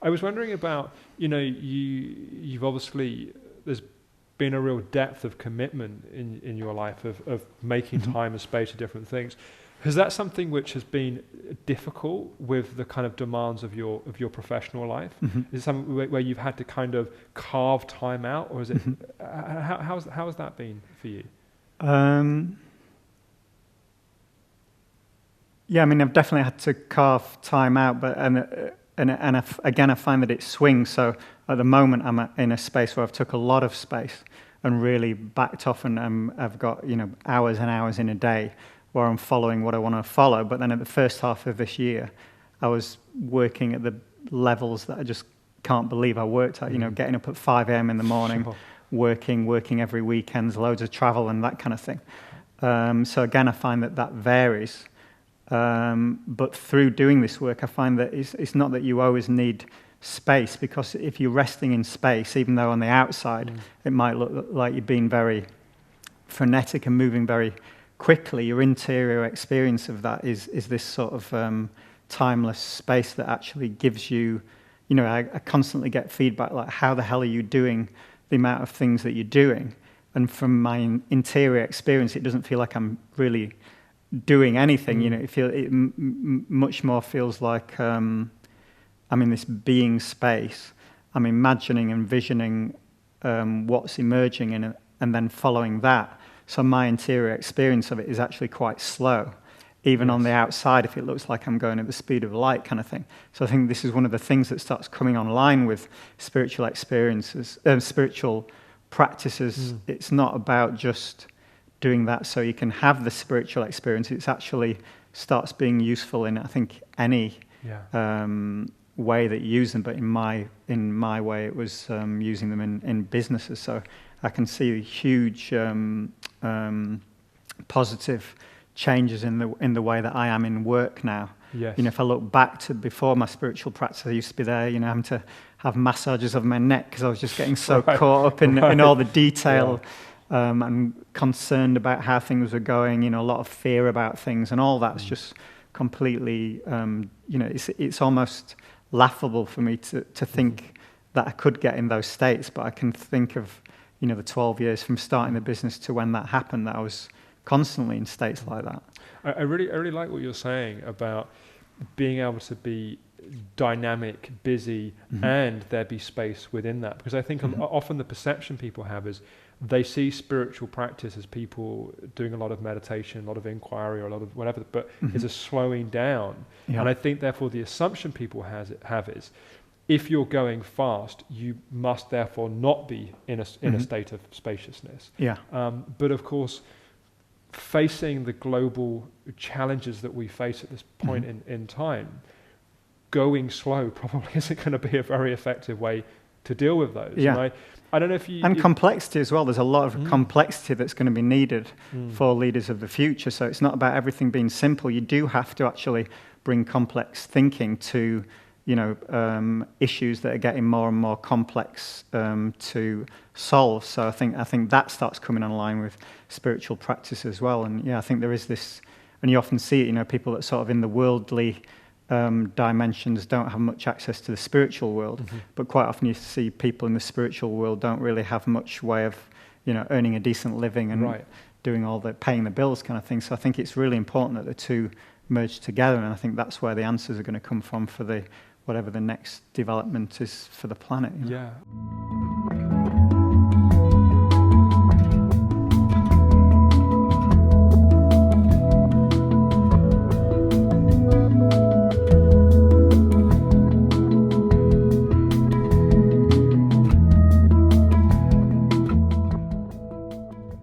I was wondering about, you've obviously, there's been a real depth of commitment in your life of making time and space to different things. Is that something which has been difficult with the kind of demands of your professional life? Is it something where you've had to kind of carve time out, or is it how has that been for you? Yeah, I mean, I've definitely had to carve time out, but again, I find that it swings. So at the moment, I'm in a space where I've took a lot of space and really backed off, and I've got hours and hours in a day where I'm following what I want to follow. But then at the first half of this year, I was working at the levels that I just can't believe I worked at. Getting up at 5 a.m. in the morning, Sure. working every weekend, loads of travel and that kind of thing. So again, I find that varies. But through doing this work, I find that it's not that you always need space, because if you're resting in space, even though on the outside it might look like you're being very frenetic and moving very quickly, your interior experience of that is this sort of timeless space that actually gives you, I constantly get feedback like, how the hell are you doing the amount of things that you're doing? And from my interior experience, it doesn't feel like I'm really doing anything. It much more feels like I'm in this being space. I'm imagining and visioning what's emerging and then following that. So my interior experience of it is actually quite slow, even on the outside, if it looks like I'm going at the speed of light kind of thing. So I think this is one of the things that starts coming online with spiritual experiences, spiritual practices. It's not about just doing that so you can have the spiritual experience. It actually starts being useful in, I think, any way that you use them. But in my way, it was using them in businesses. So I can see huge positive changes in the way that I am in work now. Yes. If I look back to before my spiritual practice, I used to be there, having to have massages of my neck because I was just getting so caught up in all the detail. And concerned about how things were going, a lot of fear about things, and all that's just completely, it's almost laughable for me to think that I could get in those states, but I can think of, the 12 years from starting the business to when that happened, that I was constantly in states like that. I really like what you're saying about being able to be dynamic, busy, and there be space within that, because I think often the perception people have is they see spiritual practice as people doing a lot of meditation, a lot of inquiry, or a lot of whatever, but it's a slowing down. And I think therefore the assumption people have is, if you're going fast, you must therefore not be in a state of spaciousness. But of course, facing the global challenges that we face at this point in time, going slow probably isn't going to be a very effective way to deal with those. And I don't know if you... And complexity as well. There's a lot of complexity that's going to be needed for leaders of the future. So it's not about everything being simple. You do have to actually bring complex thinking to, issues that are getting more and more complex to solve. So I think that starts coming online with spiritual practice as well. And I think there is this, and you often see it, people that sort of in the worldly dimensions don't have much access to the spiritual world, but quite often you see people in the spiritual world don't really have much way of, earning a decent living and doing all the paying the bills kind of thing. So I think it's really important that the two merge together, and I think that's where the answers are going to come from for whatever the next development is for the planet. Yeah.